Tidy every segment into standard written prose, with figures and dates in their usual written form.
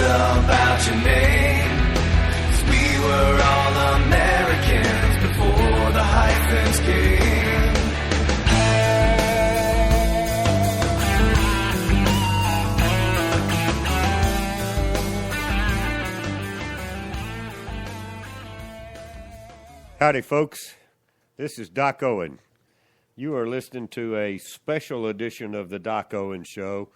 about your name, 'cause we were all Americans before the hyphens came. Howdy, folks. This is Doc Owen. You are listening to a special edition of the Doc Owen Show.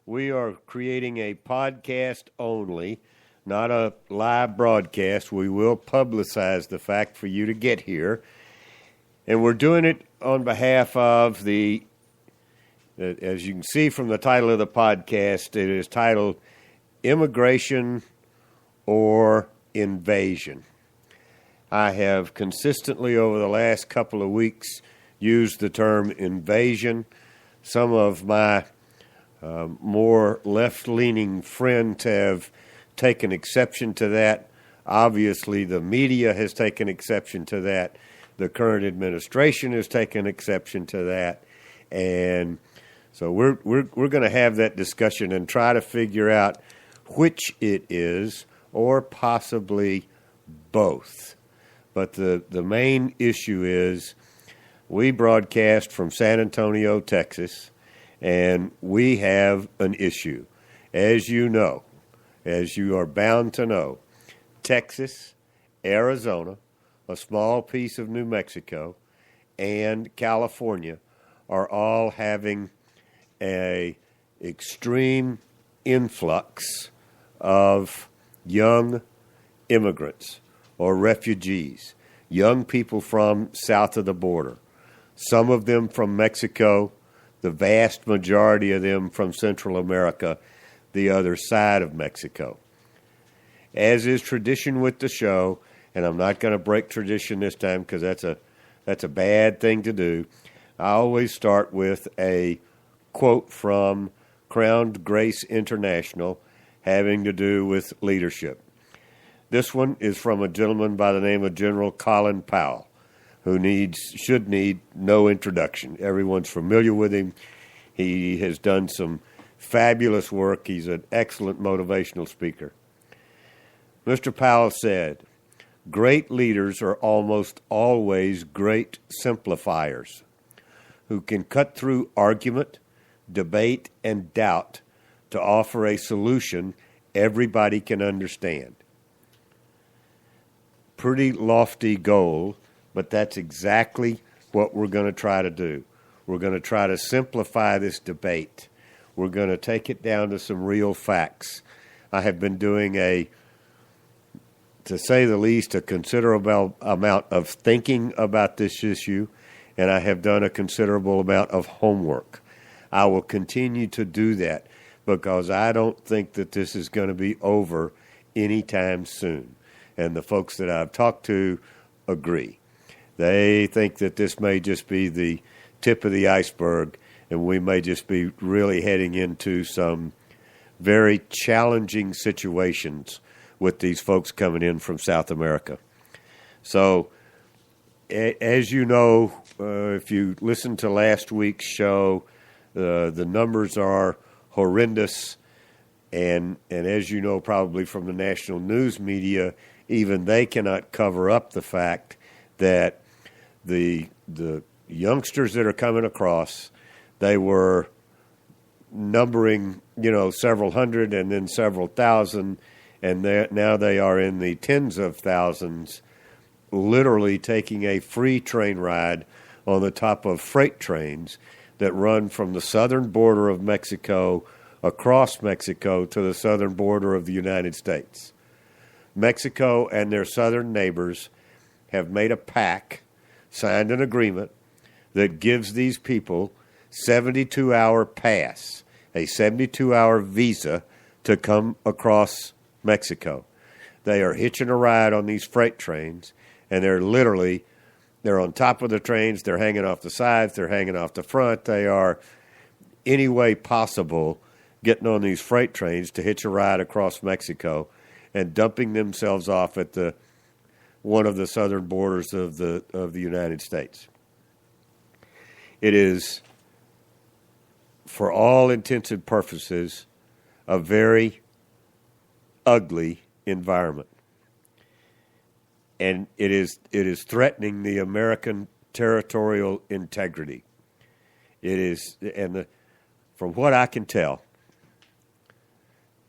We are creating a podcast only, not a live broadcast. We will publicize the fact for you to get here. And we're doing it on behalf of as you can see from the title of the podcast, it is titled Immigration or Invasion. I have consistently over the last couple of weeks used the term invasion. Some of my more left-leaning friends have taken exception to that. Obviously, the media has taken exception to that. The current administration has taken exception to that. And so we're going to have that discussion and try to figure out which it is, or possibly both. But the main issue is we broadcast from San Antonio, Texas, and we have an issue. As you know, as you are bound to know, Texas, Arizona, a small piece of New Mexico, and California are all having an extreme influx of young immigrants or refugees, young people from south of the border, some of them from Mexico, the vast majority of them from Central America, the other side of Mexico. As is tradition with the show, and I'm not going to break tradition this time because that's a bad thing to do, I always start with a quote from Crowned Grace International having to do with leadership. This one is from a gentleman by the name of General Colin Powell, who should need no introduction. Everyone's familiar with him. He has done some fabulous work. He's an excellent motivational speaker. Mr. Powell said, "Great leaders are almost always great simplifiers who can cut through argument, debate, and doubt to offer a solution everybody can understand." Pretty lofty goal, but that's exactly what we're going to try to do. We're going to try to simplify this debate. We're going to take it down to some real facts. I have been doing to say the least, a considerable amount of thinking about this issue, and I have done a considerable amount of homework. I will continue to do that because I don't think that this is going to be over anytime soon. And the folks that I've talked to agree. They think that this may just be the tip of the iceberg, and we may just be really heading into some very challenging situations with these folks coming in from South America. So, as you know, if you listened to last week's show, the numbers are horrendous, and as you know probably from the national news media, even they cannot cover up the fact that the youngsters that are coming across, they were numbering, several hundred and then several thousand, and now they are in the tens of thousands, literally taking a free train ride on the top of freight trains that run from the southern border of Mexico across Mexico to the southern border of the United States. Mexico and their southern neighbors have made a pact, signed an agreement that gives these people 72-hour pass, a 72-hour visa to come across Mexico. They are hitching a ride on these freight trains, and they're on top of the trains, they're hanging off the sides, they're hanging off the front, they are any way possible getting on these freight trains to hitch a ride across Mexico and dumping themselves off at one of the southern borders of the United States. It is, for all intents and purposes, a very ugly environment. And it is threatening the American territorial integrity. It is, from what I can tell,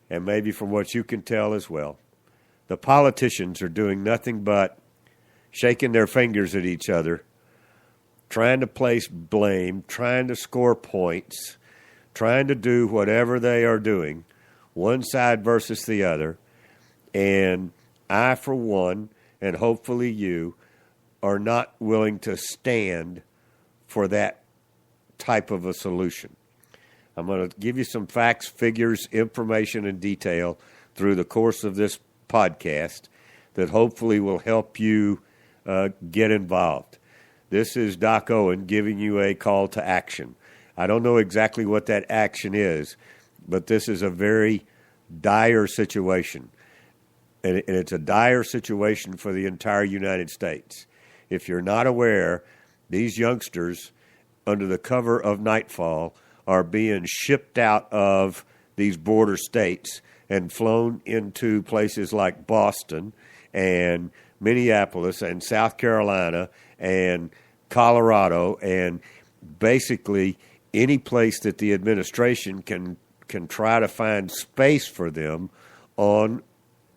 and maybe from what you can tell as well, the politicians are doing nothing but shaking their fingers at each other, trying to place blame, trying to score points, trying to do whatever they are doing, one side versus the other. And I, for one, and hopefully you, are not willing to stand for that type of a solution. I'm going to give you some facts, figures, information, and detail through the course of this podcast that hopefully will help you get involved. This is Doc Owen giving you a call to action. I don't know exactly what that action is, but this is a very dire situation. And it's a dire situation for the entire United States. If you're not aware, these youngsters, under the cover of nightfall, are being shipped out of these border states and flown into places like Boston and Minneapolis and South Carolina and Colorado and basically any place that the administration can try to find space for them on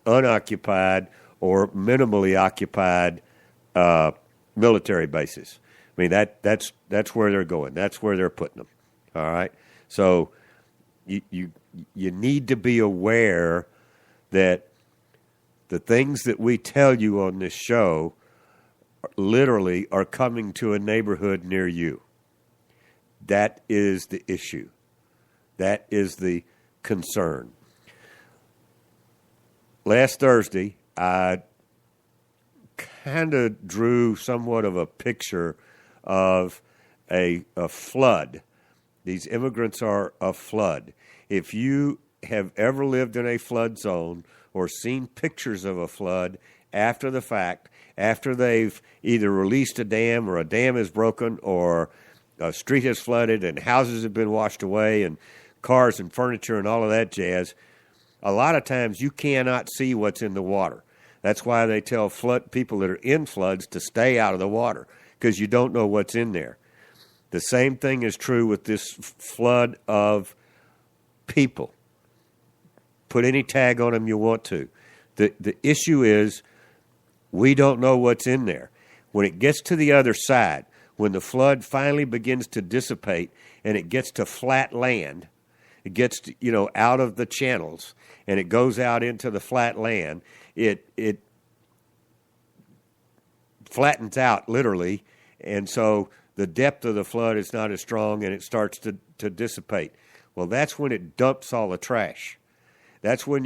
unoccupied or minimally occupied military bases. I mean, that's where they're going. That's where they're putting them. All right. So you need to be aware that the things that we tell you on this show literally are coming to a neighborhood near you. That is the issue. That is the concern. Last Thursday, I kind of drew somewhat of a picture of a flood. These immigrants are a flood. If you have ever lived in a flood zone or seen pictures of a flood after the fact, after they've either released a dam or a dam is broken or a street has flooded and houses have been washed away and cars and furniture and all of that jazz, a lot of times you cannot see what's in the water. That's why they tell people that are in floods to stay out of the water, because you don't know what's in there. The same thing is true with this flood of people. Put any tag on them you want to. The issue is we don't know what's in there. When it gets to the other side, when the flood finally begins to dissipate and it gets to flat land, it gets to, out of the channels and it goes out into the flat land, it flattens out literally, and so the depth of the flood is not as strong and it starts to dissipate. Well, that's when it dumps all the trash. That's when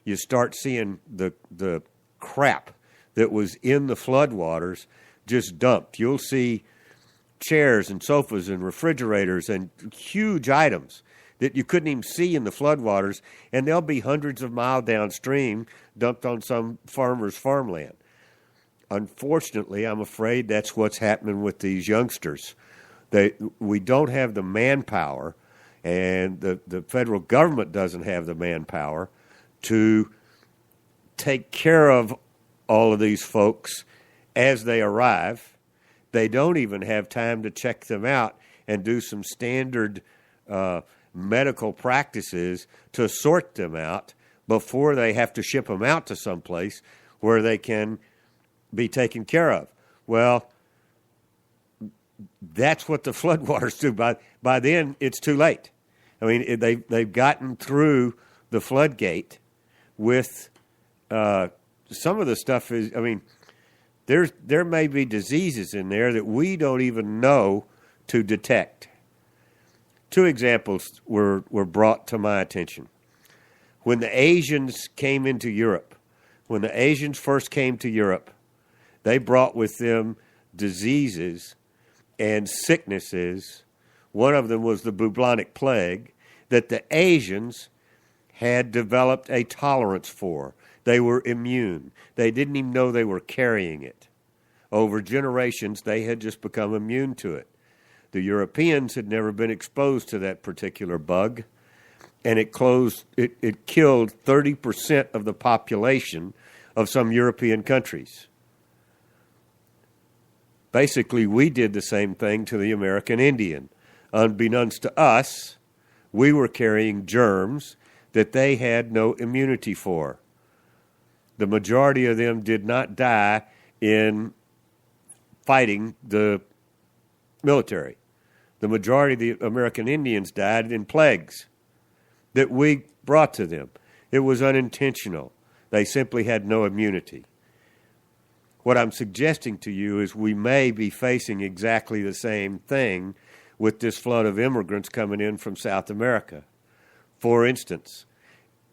you start seeing the crap that was in the floodwaters just dumped. You'll see chairs and sofas and refrigerators and huge items that you couldn't even see in the floodwaters, and they'll be hundreds of miles downstream dumped on some farmer's farmland. Unfortunately, I'm afraid that's what's happening with these youngsters. We don't have the manpower, and the federal government doesn't have the manpower to take care of all of these folks as they arrive. They don't even have time to check them out and do some standard medical practices to sort them out before they have to ship them out to someplace where they can be taken care of. Well, that's what the floodwaters do. By then, it's too late. I mean, they've gotten through the floodgate with some of the stuff is, I mean, there may be diseases in there that we don't even know to detect. Two examples were brought to my attention. When the Asians came into Europe, when the Asians first came to Europe, they brought with them diseases and sicknesses. One of them was the bubonic plague that the Asians had developed a tolerance for. They were immune. They didn't even know they were carrying it. Over generations, they had just become immune to it. The Europeans had never been exposed to that particular bug, and it killed 30% of the population of some European countries. Basically, we did the same thing to the American Indian. Unbeknownst to us, we were carrying germs that they had no immunity for. The majority of them did not die in fighting the military. The majority of the American Indians died in plagues that we brought to them. It was unintentional. They simply had no immunity. What I'm suggesting to you is we may be facing exactly the same thing with this flood of immigrants coming in from South America. For instance,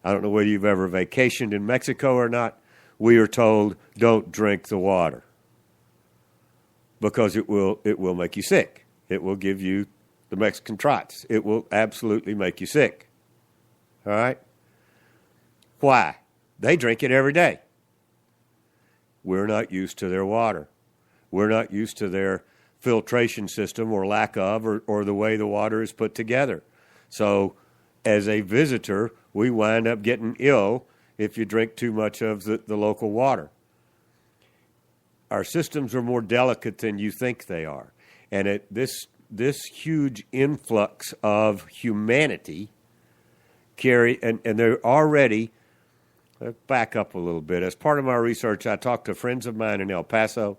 I don't know whether you've ever vacationed in Mexico or not. We are told don't drink the water because it will make you sick. It will give you the Mexican trots. It will absolutely make you sick. All right? Why? They drink it every day. We're not used to their water. We're not used to their filtration system or lack of, or the way the water is put together. So as a visitor, we wind up getting ill if you drink too much of the local water. Our systems are more delicate than you think they are. And this huge influx of humanity and they're already, back up a little bit. As part of my research, I talked to friends of mine in El Paso.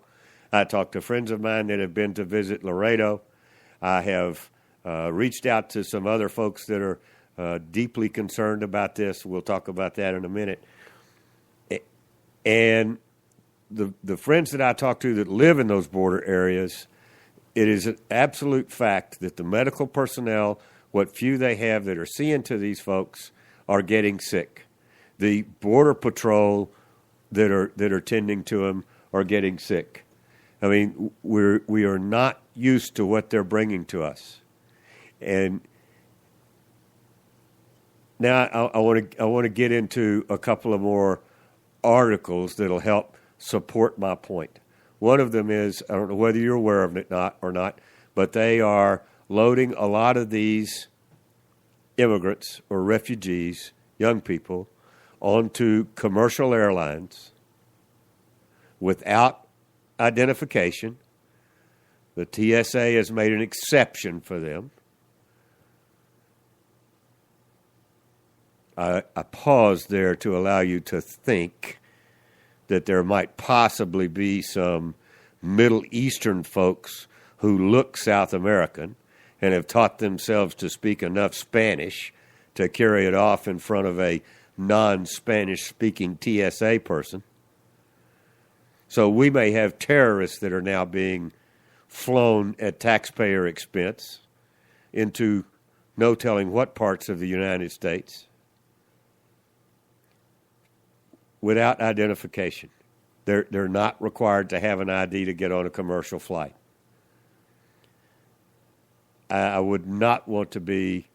I talked to friends of mine that have been to visit Laredo. I have reached out to some other folks that are deeply concerned about this. We'll talk about that in a minute. And the friends that I talk to that live in those border areas, it is an absolute fact that the medical personnel, what few they have that are seeing to these folks, are getting sick. The border patrol that are tending to them are getting sick. I mean, we are not used to what they're bringing to us. And now I want to get into a couple of more articles that'll help support my point. One of them is, I don't know whether you're aware of it or not, but they are loading a lot of these immigrants or refugees, young people, onto commercial airlines without identification. The TSA has made an exception for them. I pause there to allow you to think that there might possibly be some Middle Eastern folks who look South American and have taught themselves to speak enough Spanish to carry it off in front of a non-Spanish speaking TSA person. So we may have terrorists that are now being flown at taxpayer expense into no telling what parts of the United States without identification. They're not required to have an ID to get on a commercial flight. I would not want to be,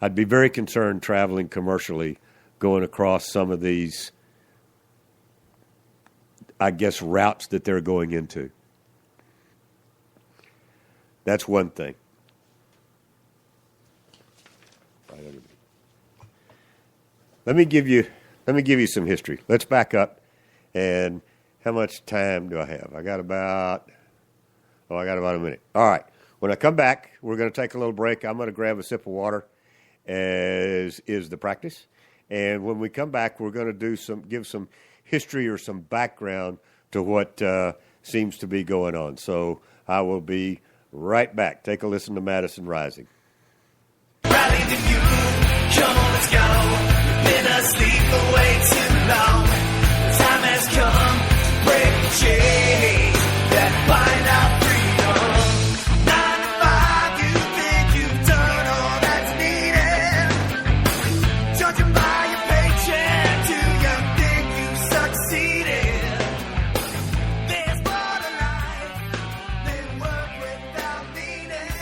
I'd be very concerned traveling commercially going across some of these, I guess, routes that they're going into. That's one thing. Let me give you some history. Let's back up. And how much time do I have? I got about a minute. All right. When I come back, we're going to take a little break. I'm going to grab a sip of water, as is the practice. And when we come back, we're going to give some history or some background to what seems to be going on. So I will be right back. Take a listen to Madison Rising. Rally the youth, come on, let's go. We've been asleep for way too long. The time has come to break the chains that bind our freedom. 9 to 5, you think you've done all that's needed. Judging by your paycheck, do you think you've succeeded? There's more to life than work without meaning.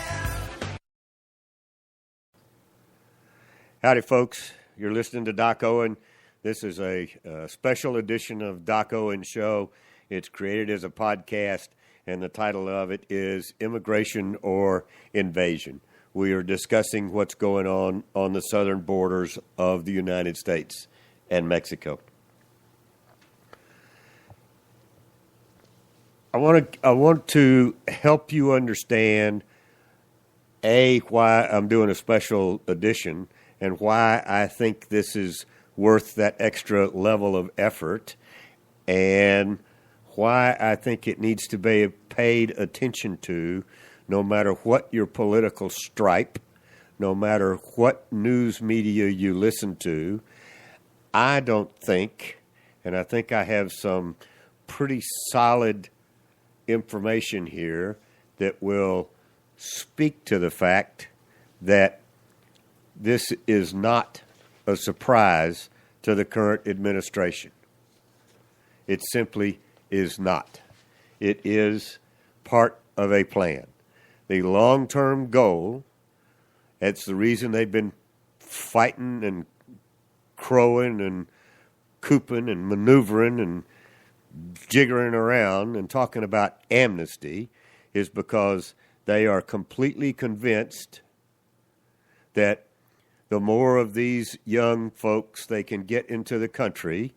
Howdy, folks. You're listening to Doc Owen. This is a special edition of Doc Owen Show. It's created as a podcast, and the title of it is Immigration or Invasion. we are discussing what's going on the southern borders of the United States and Mexico. I want to help you understand, why I'm doing a special edition and why I think this is worth that extra level of effort, and why I think it needs to be paid attention to, no matter what your political stripe, no matter what news media you listen to. I don't think, and I think I have some pretty solid information here that will speak to the fact that this is not a surprise to the current administration. It simply is not. It is part of a plan. The long-term goal, that's the reason they've been fighting and crowing and cooping and maneuvering and jiggering around and talking about amnesty, is because they are completely convinced that the more of these young folks they can get into the country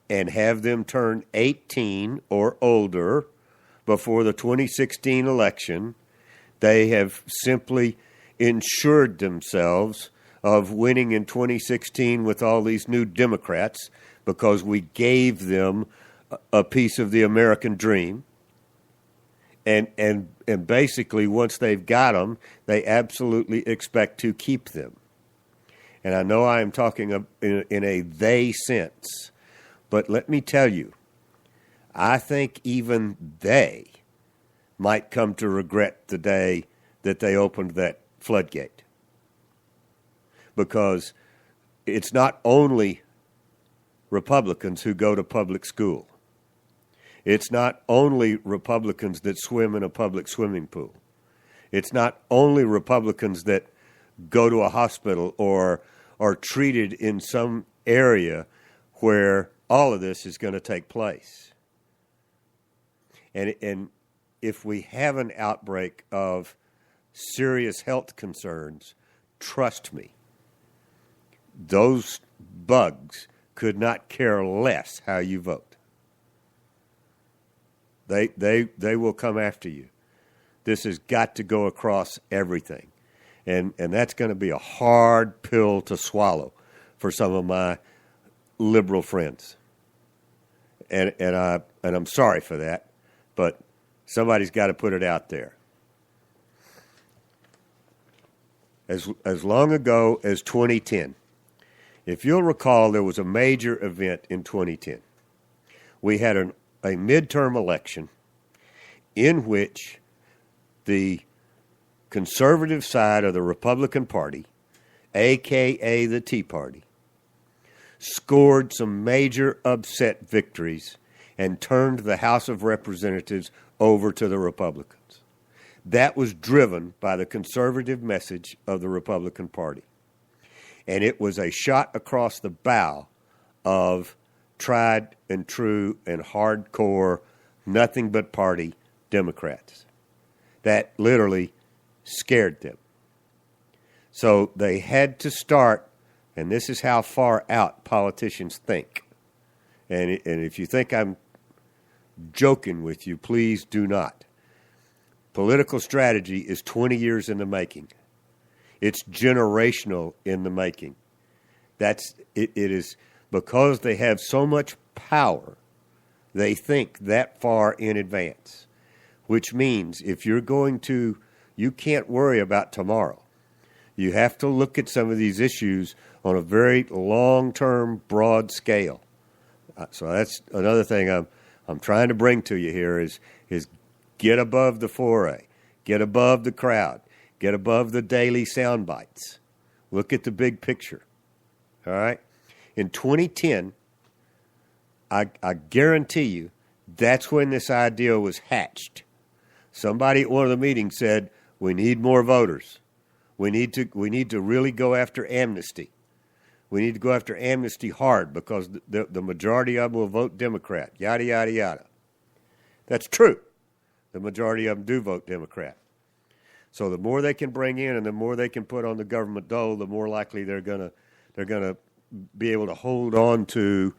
and have them turn 18 or older before the 2016 election, they have simply ensured themselves of winning in 2016 with all these new Democrats, because we gave them a piece of the American dream. And basically, once they've got them, they absolutely expect to keep them. And I know I am talking in a they sense, but let me tell you, I think even they might come to regret the day that they opened that floodgate. Because it's not only Republicans who go to public school. It's not only Republicans that swim in a public swimming pool. It's not only Republicans that go to a hospital or are treated in some area where all of this is going to take place. And if we have an outbreak of serious health concerns, trust me, those bugs could not care less how you vote. They will come after you. This has got to go across everything. And that's going to be a hard pill to swallow for some of my liberal friends. And I'm sorry for that, but somebody's got to put it out there. As long ago as 2010, if you'll recall, there was a major event in 2010. We had a midterm election in which the conservative side of the Republican Party, a.k.a. the Tea Party, scored some major upset victories and turned the House of Representatives over to the Republicans. That was driven by the conservative message of the Republican Party. And it was a shot across the bow of tried and true and hardcore, nothing but party Democrats. That literally scared them. So they had to start, and this is how far out politicians think. And if you think I'm joking with you, please do not. Political strategy is 20 years in the making. It's generational in the making. It is because they have so much power, they think that far in advance, which means if you're going to, you can't worry about tomorrow. You have to look at some of these issues on a very long-term, broad scale. So that's another thing I'm trying to bring to you here is get above the foray, get above the crowd, get above the daily sound bites. Look at the big picture. All right? In 2010, I guarantee you that's when this idea was hatched. Somebody at one of the meetings said, we need more voters. We need to really go after amnesty. We need to go after amnesty hard because the majority of them will vote Democrat, yada, yada, yada. That's true. The majority of them do vote Democrat. So the more they can bring in and the more they can put on the government dole, the more likely they're gonna be able to hold on to.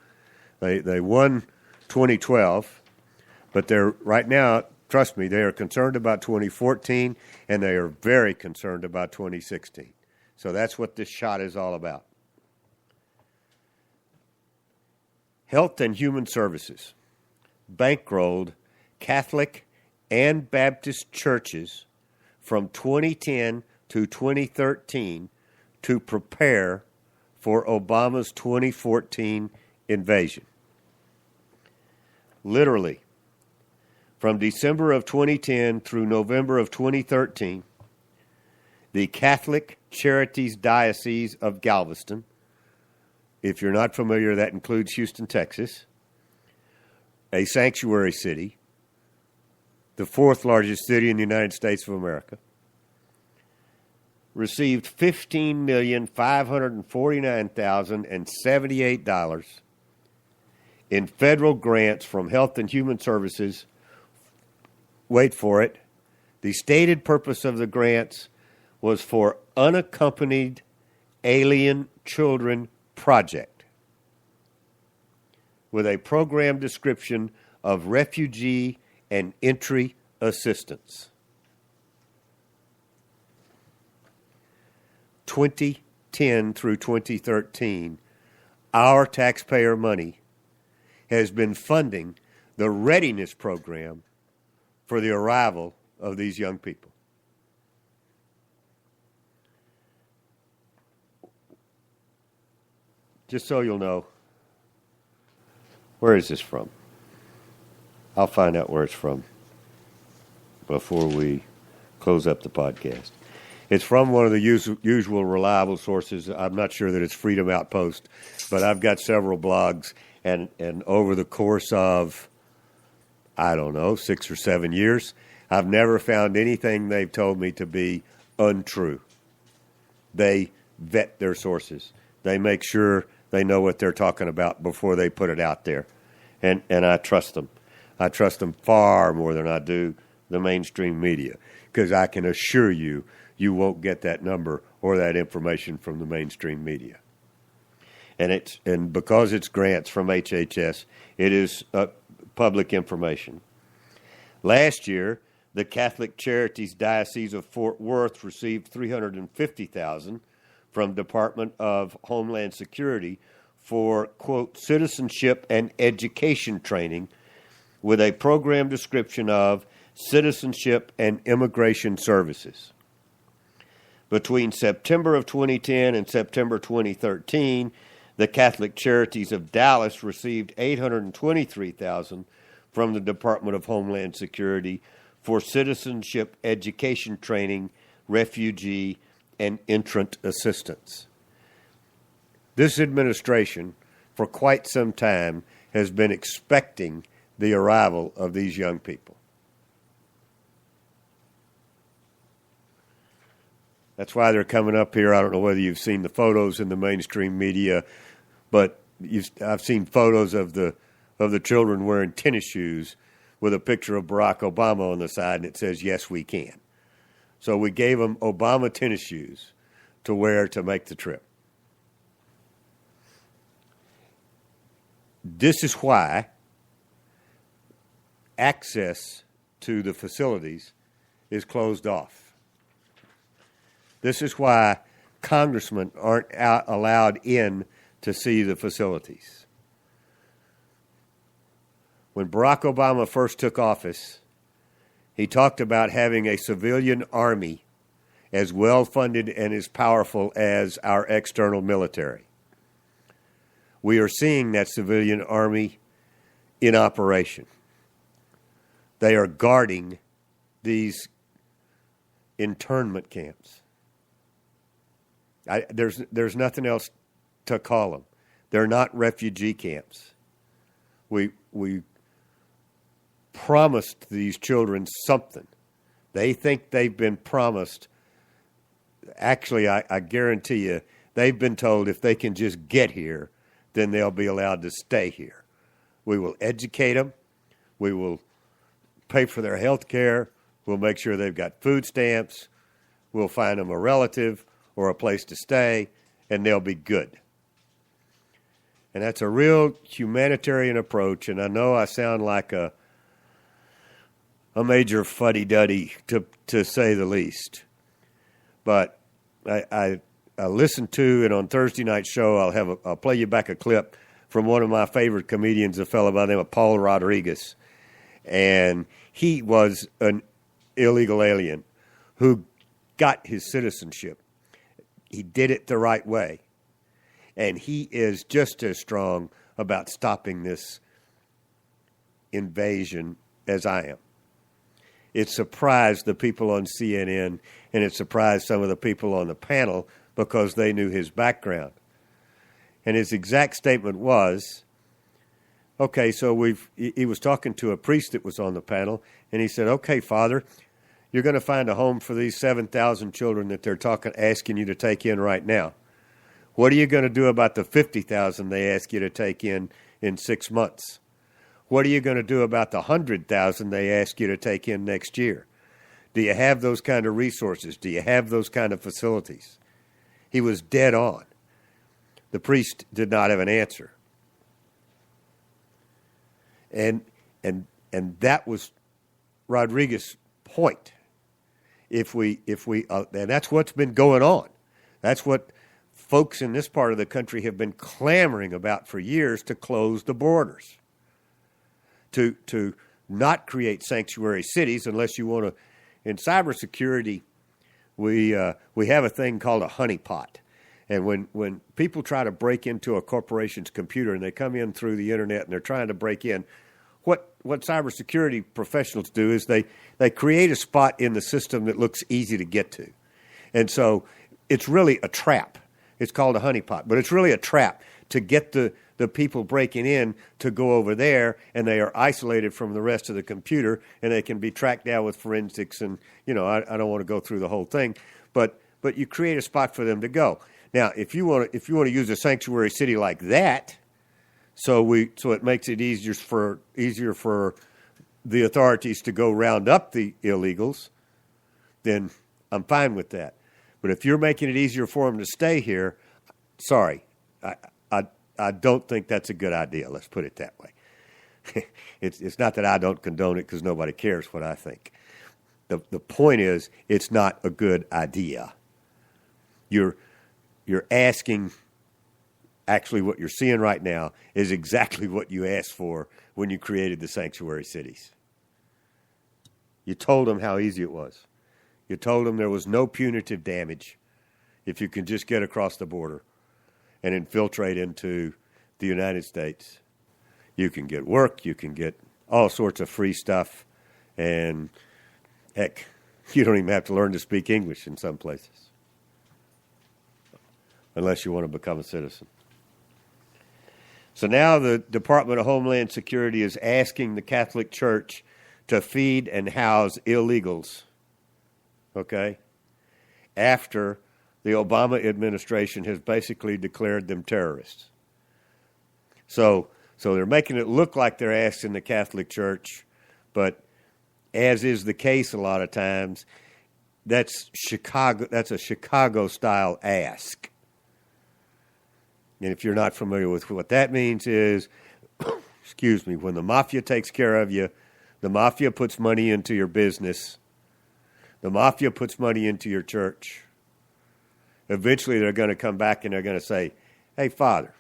They won 2012, but they're right now. Trust me, they are concerned about 2014, and they are very concerned about 2016. So that's what this shot is all about. Health and Human Services bankrolled Catholic and Baptist churches from 2010 to 2013 to prepare for Obama's 2014 invasion. Literally, from December of 2010 through November of 2013, the Catholic Charities Diocese of Galveston, if you're not familiar, that includes Houston, Texas, a sanctuary city, the fourth largest city in the United States of America, received $15,549,078 in federal grants from Health and Human Services. Wait for it. The stated purpose of the grants was for Unaccompanied Alien Children Project, with a program description of refugee and entry assistance. 2010 through 2013, our taxpayer money has been funding the readiness program for the arrival of these young people. Just so you'll know, where is this from? I'll find out where it's from before we close up the podcast. It's from one of the usual reliable sources. I'm not sure that it's Freedom Outpost, but I've got several blogs, and over the course of, 6 or 7 years, I've never found anything they've told me to be untrue. They vet their sources. They make sure they know what they're talking about before they put it out there. And I trust them. I trust them far more than I do the mainstream media, because I can assure you, you won't get that number or that information from the mainstream media. And because it's grants from HHS, it is public information. Last year, the Catholic Charities Diocese of Fort Worth received $350,000 from Department of Homeland Security for, quote, citizenship and education training, with a program description of citizenship and immigration services. Between September of 2010 and September 2013, the Catholic Charities of Dallas received $823,000 from the Department of Homeland Security for citizenship education training, refugee, and entrant assistance. This administration, for quite some time, has been expecting the arrival of these young people. That's why they're coming up here. I don't know whether you've seen the photos in the mainstream media, but I've seen photos of the children wearing tennis shoes with a picture of Barack Obama on the side, and it says, "Yes, we can." So we gave them Obama tennis shoes to wear to make the trip. This is why access to the facilities is closed off. This is why congressmen aren't allowed in to see the facilities. When Barack Obama first took office, he talked about having a civilian army as well-funded and as powerful as our external military. We are seeing that civilian army in operation. They are guarding these internment camps. There's nothing else to call them. They're not refugee camps. We promised these children something. They think they've been promised. Actually, I guarantee you, they've been told if they can just get here, then they'll be allowed to stay here. We will educate them. We will pay for their health care. We'll make sure they've got food stamps. we'll find them a relative or a place to stay, and they'll be good. And that's a real humanitarian approach, and I know I sound like a major fuddy-duddy, to say the least. But I listened to, and on Thursday night show, I'll play you back a clip from one of my favorite comedians, a fellow by the name of Paul Rodriguez. And he was an illegal alien who got his citizenship. He did it the right way. And he is just as strong about stopping this invasion as I am. It surprised the people on CNN, and it surprised some of the people on the panel because they knew his background. And his exact statement was, okay, so he was talking to a priest that was on the panel, and he said, okay, Father, you're going to find a home for these 7,000 children that they're asking you to take in right now. What are you going to do about the 50,000 they ask you to take in 6 months? What are you going to do about the 100,000 they ask you to take in next year? Do you have those kind of resources? Do you have those kind of facilities? He was dead on. The priest did not have an answer. And that was Rodriguez's point. And that's what's been going on. That's what folks in this part of the country have been clamoring about for years, to close the borders, to not create sanctuary cities unless you want to. In cybersecurity, we have a thing called a honeypot. And when people try to break into a corporation's computer and they come in through the internet and they're trying to break in, what cybersecurity professionals do is they create a spot in the system that looks easy to get to. And so it's really a trap. It's called a honeypot, but it's really a trap to get the people breaking in to go over there, and they are isolated from the rest of the computer, and they can be tracked down with forensics. And I don't want to go through the whole thing, but you create a spot for them to go. Now, if you want to use a sanctuary city like that, so it makes it easier for the authorities to go round up the illegals, then I'm fine with that. But if you're making it easier for them to stay here, sorry, I don't think that's a good idea. Let's put it that way. It's not that I don't condone it, because nobody cares what I think. The point is, it's not a good idea. You're asking. Actually, what you're seeing right now is exactly what you asked for when you created the sanctuary cities. You told them how easy it was. You told them there was no punitive damage if you can just get across the border and infiltrate into the United States. You can get work, you can get all sorts of free stuff, and heck, you don't even have to learn to speak English in some places, unless you want to become a citizen. So now the Department of Homeland Security is asking the Catholic Church to feed and house illegals, okay, after the Obama administration has basically declared them terrorists. So they're making it look like they're asking the Catholic Church, but as is the case a lot of times, that's a Chicago-style ask. And if you're not familiar with what that means is, excuse me, when the mafia takes care of you, the mafia puts money into your business, the mafia puts money into your church. Eventually they're going to come back and they're going to say, hey, Father,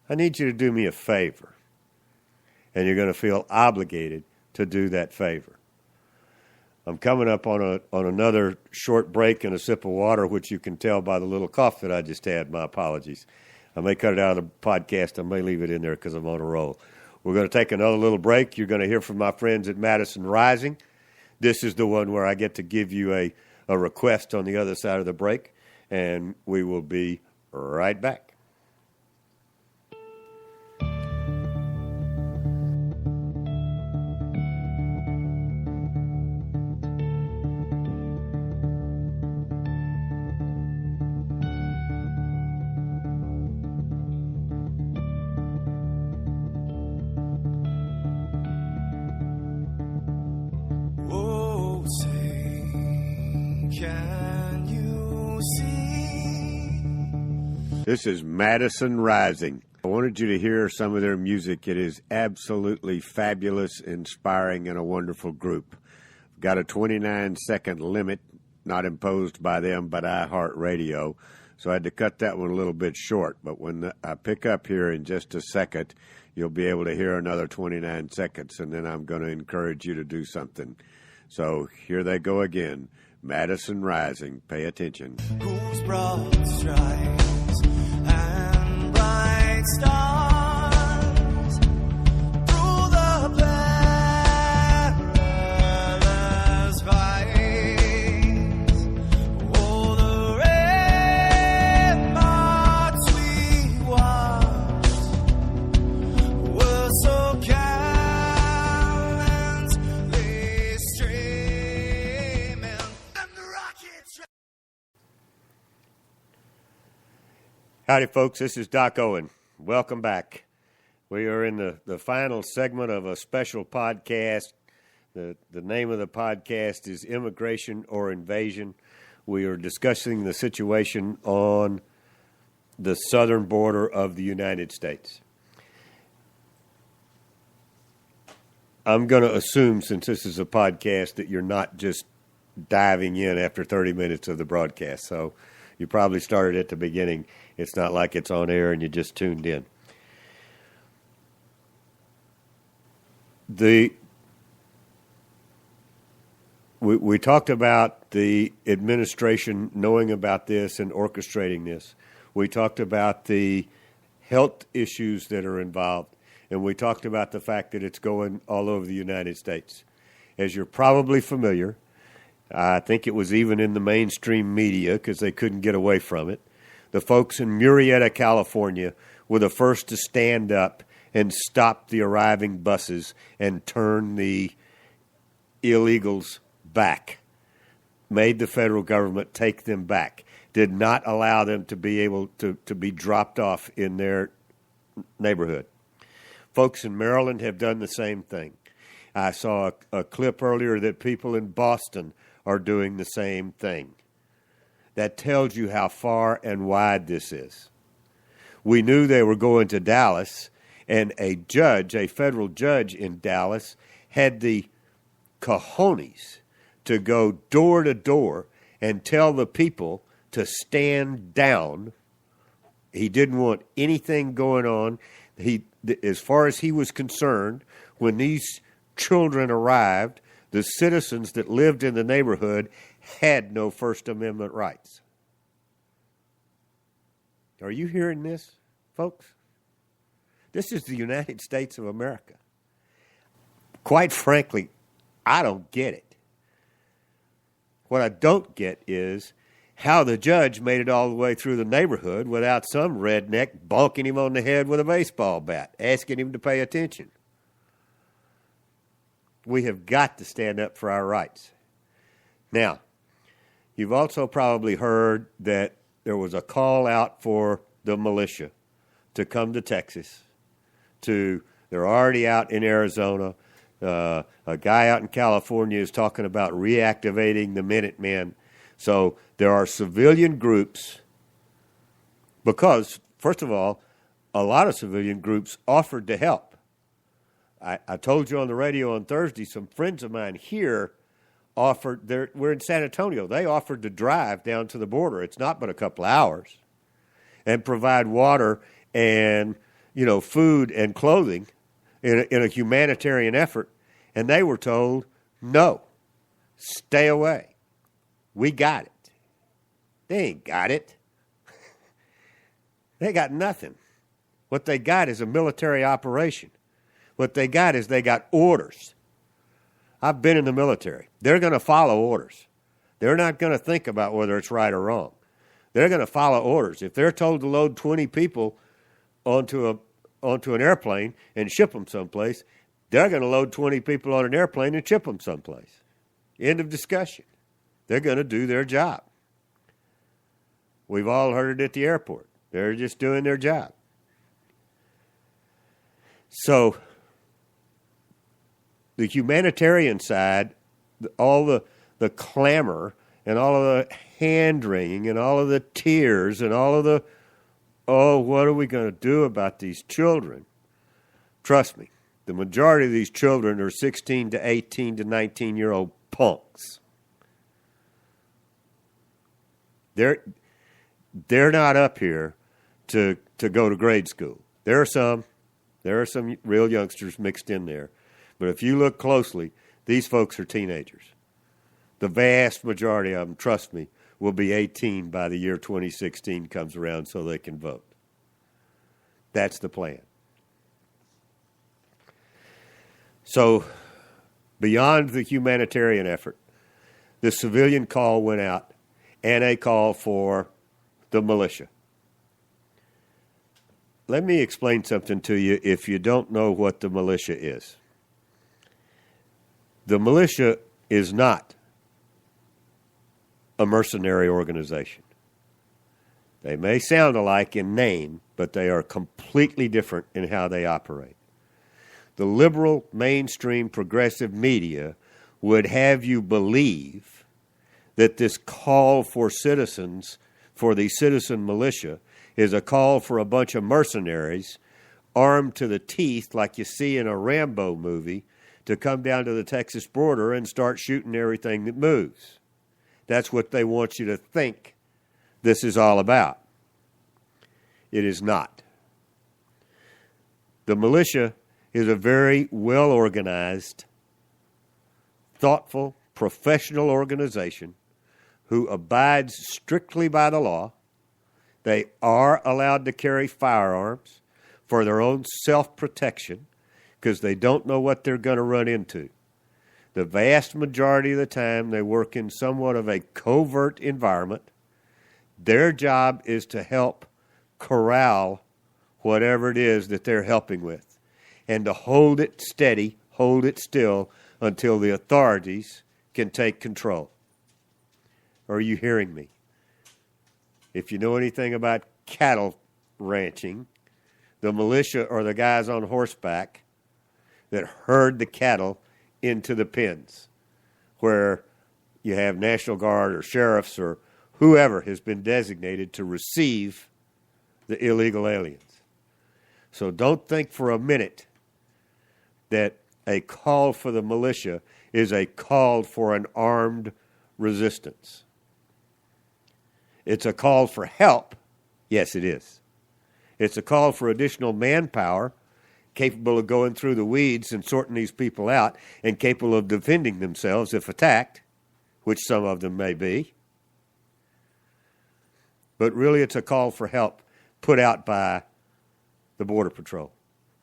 I need you to do me a favor. And you're going to feel obligated to do that favor. I'm coming up on another short break and a sip of water, which you can tell by the little cough that I just had. My apologies. I may cut it out of the podcast. I may leave it in there because I'm on a roll. We're going to take another little break. You're going to hear from my friends at Madison Rising. This is the one where I get to give you a request on the other side of the break, and we will be right back. Oh, say, can This is Madison Rising. I wanted you to hear some of their music. It is absolutely fabulous, inspiring, and a wonderful group. Got a 29-second limit, not imposed by them, but iHeartRadio. So I had to cut that one a little bit short. But when I pick up here in just a second, you'll be able to hear another 29 seconds, and then I'm going to encourage you to do something. So here they go again. Madison Rising. Pay attention. Whose broad stripes and bright stars through the perilous fights. Oh, the ramparts we watched were so gallantly streaming, and the rockets. Howdy, folks. This is Doc Owen. Welcome back. We are in the final segment of a special podcast. The name of the podcast is Immigration or Invasion. We are discussing the situation on the southern border of the United States. I'm going to assume, since this is a podcast, that you're not just diving in after 30 minutes of the broadcast. So you probably started at the beginning. It's not like it's on air and you just tuned in. We talked about the administration knowing about this and orchestrating this. We talked about the health issues that are involved, and we talked about the fact that it's going all over the United States. As you're probably familiar, I think it was even in the mainstream media because they couldn't get away from it. The folks in Murrieta, California, were the first to stand up and stop the arriving buses and turn the illegals back, made the federal government take them back, did not allow them to be able to be dropped off in their neighborhood. Folks in Maryland have done the same thing. I saw a clip earlier that people in Boston are doing the same thing. That tells you how far and wide this is. We knew they were going to Dallas, and a federal judge in Dallas, had the cojones to go door to door and tell the people to stand down. He didn't want anything going on. As far as he was concerned, when these children arrived, the citizens that lived in the neighborhood had no First Amendment rights. Are you hearing this, folks? This is the United States of America. Quite frankly, I don't get it. What I don't get is how the judge made it all the way through the neighborhood without some redneck bonking him on the head with a baseball bat, asking him to pay attention. We have got to stand up for our rights. Now, you've also probably heard that there was a call out for the militia to come to Texas. They're already out in Arizona. A guy out in California is talking about reactivating the Minutemen. So there are civilian groups because, first of all, a lot of civilian groups offered to help. I told you on the radio on Thursday, some friends of mine here we're in San Antonio. They offered to drive down to the border. It's not but a couple of hours, and provide water and, food and clothing in a humanitarian effort. And they were told, no, stay away. We got it. They ain't got it. They got nothing. What they got is a military operation. What they got is they got orders. I've been in the military. They're going to follow orders. They're not going to think about whether it's right or wrong. They're going to follow orders. If they're told to load 20 people onto an airplane and ship them someplace, they're going to load 20 people on an airplane and ship them someplace. End of discussion. They're going to do their job. We've all heard it at the airport. They're just doing their job. So the humanitarian side, all the clamor and all of the hand-wringing and all of the tears and all of the oh, what are we going to do about these children? Trust me, the majority of these children are 16 to 18 to 19-year-old punks. They're not up here to go to grade school. There are some real youngsters mixed in there. But if you look closely, these folks are teenagers. The vast majority of them, trust me, will be 18 by the year 2016 comes around so they can vote. That's the plan. So, beyond the humanitarian effort, the civilian call went out, and a call for the militia. Let me explain something to you if you don't know what the militia is. The militia is not a mercenary organization. They may sound alike in name, but they are completely different in how they operate. The liberal, mainstream, progressive media would have you believe that this call for citizens, for the citizen militia, is a call for a bunch of mercenaries armed to the teeth like you see in a Rambo movie to come down to the Texas border and start shooting everything that moves. That's what they want you to think this is all about. It is not. The militia is a very well-organized, thoughtful, professional organization who abides strictly by the law. They are allowed to carry firearms for their own self-protection because they don't know what they're going to run into. The vast majority of the time, they work in somewhat of a covert environment. Their job is to help corral whatever it is that they're helping with and to hold it steady, hold it still until the authorities can take control. Are you hearing me? If you know anything about cattle ranching, the militia are the guys on horseback that herd the cattle into the pens where you have National Guard or sheriffs or whoever has been designated to receive the illegal aliens. So don't think for a minute that a call for the militia is a call for an armed resistance. It's a call for help. Yes, it is. It's a call for additional manpower capable of going through the weeds and sorting these people out and capable of defending themselves if attacked, which some of them may be. But really it's a call for help put out by the Border Patrol,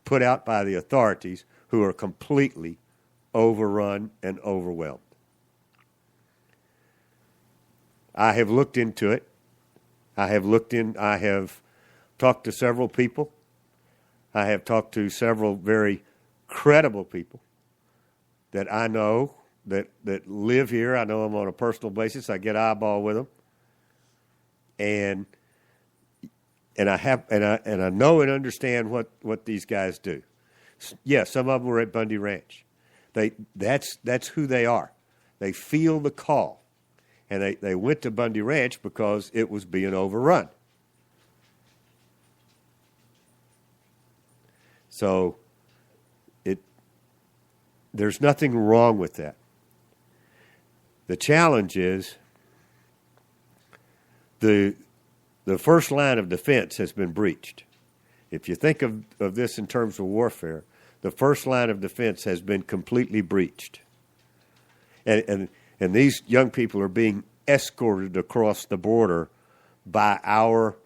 put out by the authorities who are completely overrun and overwhelmed. I have looked into it. I have talked to several people. I have talked to several very credible people that I know that live here. I know them on a personal basis. I get eyeball with them. And I know and understand what these guys do. Yeah, some of them were at Bundy Ranch. That's who they are. They feel the call. And they went to Bundy Ranch because it was being overrun. So there's nothing wrong with that. The challenge is the first line of defense has been breached. If you think of this in terms of warfare, the first line of defense has been completely breached. And these young people are being escorted across the border by our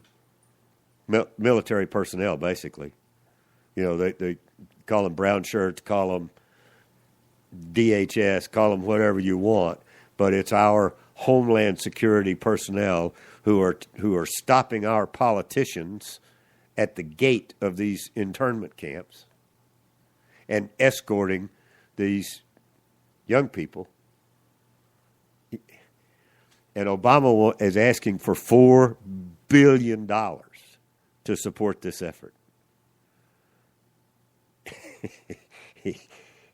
military personnel, basically. You know, they call them brown shirts, call them DHS, call them whatever you want, but it's our Homeland Security personnel who are stopping our politicians at the gate of these internment camps and escorting these young people. And Obama is asking for $4 billion to support this effort.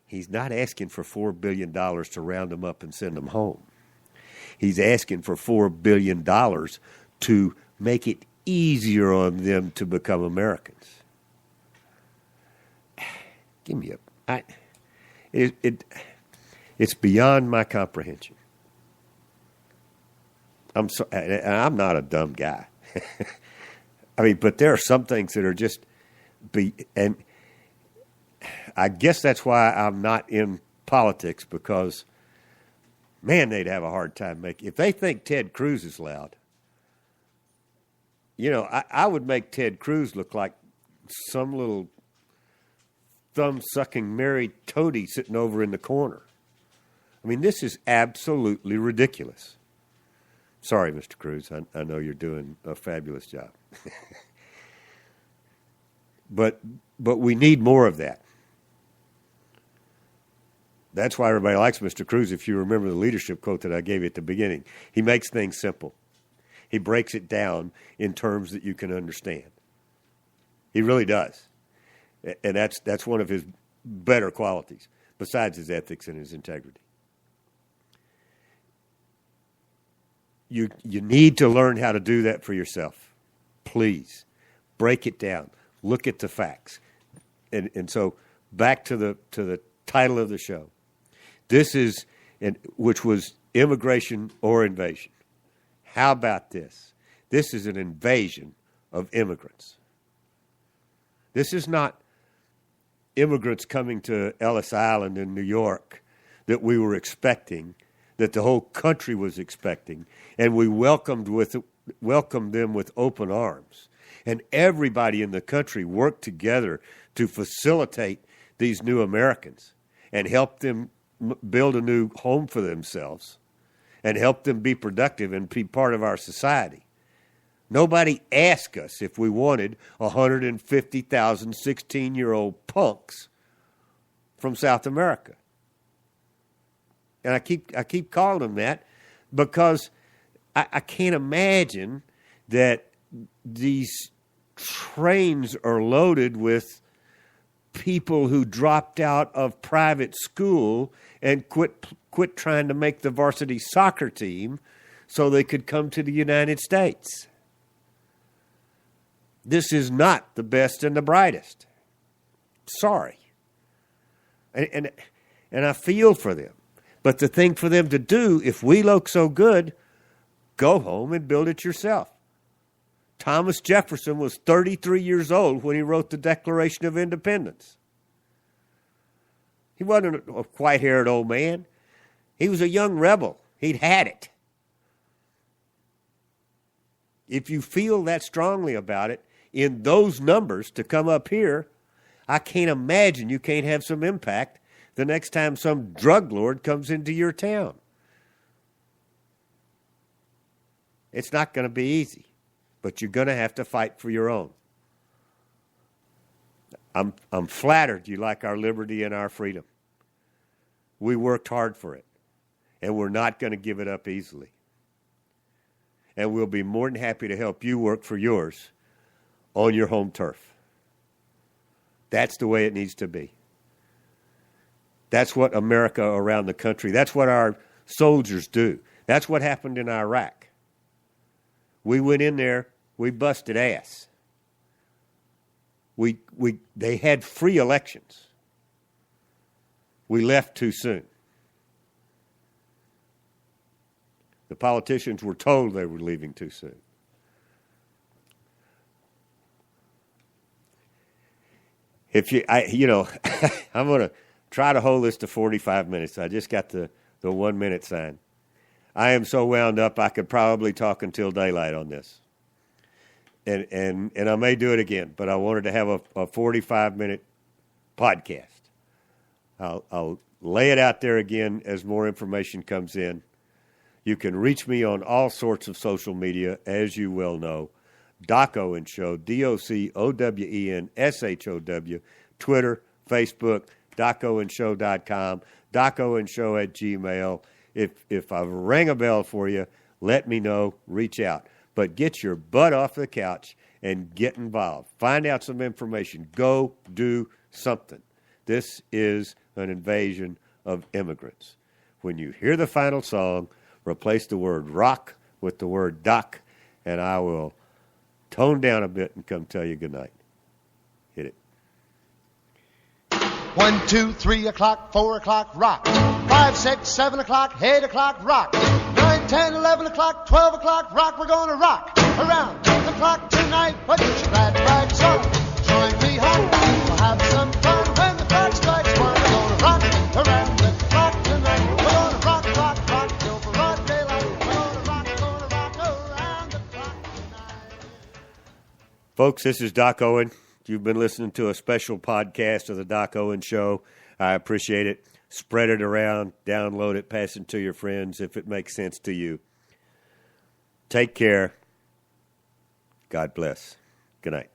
He's not asking for $4 billion to round them up and send them home. He's asking for $4 billion to make it easier on them to become Americans. Give me it's beyond my comprehension. I'm not a dumb guy. I mean, but there are some things that are just and I guess that's why I'm not in politics, because, man, they'd have a hard time making. If they think Ted Cruz is loud, I would make Ted Cruz look like some little thumb-sucking married toady sitting over in the corner. I mean, this is absolutely ridiculous. Sorry, Mr. Cruz. I know you're doing a fabulous job. But we need more of that. That's why everybody likes Mr. Cruz, if you remember the leadership quote that I gave you at the beginning. He makes things simple. He breaks it down in terms that you can understand. He really does. And that's one of his better qualities, besides his ethics and his integrity. You need to learn how to do that for yourself. Please, break it down. Look at the facts. And so back to the title of the show. This is, which was Immigration or Invasion. How about this? This is an invasion of immigrants. This is not immigrants coming to Ellis Island in New York that we were expecting, that the whole country was expecting, and we welcomed them with open arms. And everybody in the country worked together to facilitate these new Americans and help them build a new home for themselves and help them be productive and be part of our society. Nobody asked us if we wanted 150,000 16-year-old punks from South America. And I keep calling them that because I can't imagine that these trains are loaded with people who dropped out of private school and quit trying to make the varsity soccer team so they could come to the United States. This is not the best and the brightest. Sorry. And I feel for them. But the thing for them to do, if we look so good, go home and build it yourself. Thomas Jefferson was 33 years old when he wrote the Declaration of Independence. He wasn't a white-haired old man. He was a young rebel. He'd had it. If you feel that strongly about it, in those numbers to come up here, I can't imagine you can't have some impact the next time some drug lord comes into your town. It's not going to be easy, but you're going to have to fight for your own. I'm flattered you like our liberty and our freedom. We worked hard for it, and we're not going to give it up easily. And we'll be more than happy to help you work for yours on your home turf. That's the way it needs to be. That's what America around the country, that's what our soldiers do. That's what happened in Iraq. We went in there, we busted ass. They had free elections. We left too soon. The politicians were told they were leaving too soon. I'm going to try to hold this to 45 minutes. I just got the 1 minute sign. I am so wound up I could probably talk until daylight on this. And I may do it again, but I wanted to have a 45-minute podcast. I'll lay it out there again as more information comes in. You can reach me on all sorts of social media, as you well know. Doc Owen Show, DocWenshow, Twitter, Facebook, DocOwenShow.com, DocOwenShow@gmail. If I ring a bell for you, let me know, reach out. But get your butt off the couch and get involved. Find out some information. Go do something. This is an invasion of immigrants. When you hear the final song, replace the word rock with the word doc, and I will tone down a bit and come tell you good night. Hit it. 1, 2, 3 o'clock, 4 o'clock, rock. 5, 6, 7 o'clock, 8 o'clock, rock. 9, 10, 11 o'clock, 12 o'clock, rock. We're gonna rock around the clock tonight. Put your glad rags on. Join me, hon. We'll have some fun when the clock strikes 1. We're gonna rock around the clock tonight. We're gonna rock, rock, rock till broad daylight. We're gonna rock around the clock tonight. Folks, this is Doc Owen. You've been listening to a special podcast of the Doc Owen Show. I appreciate it. Spread it around, download it, pass it to your friends if it makes sense to you. Take care. God bless. Good night.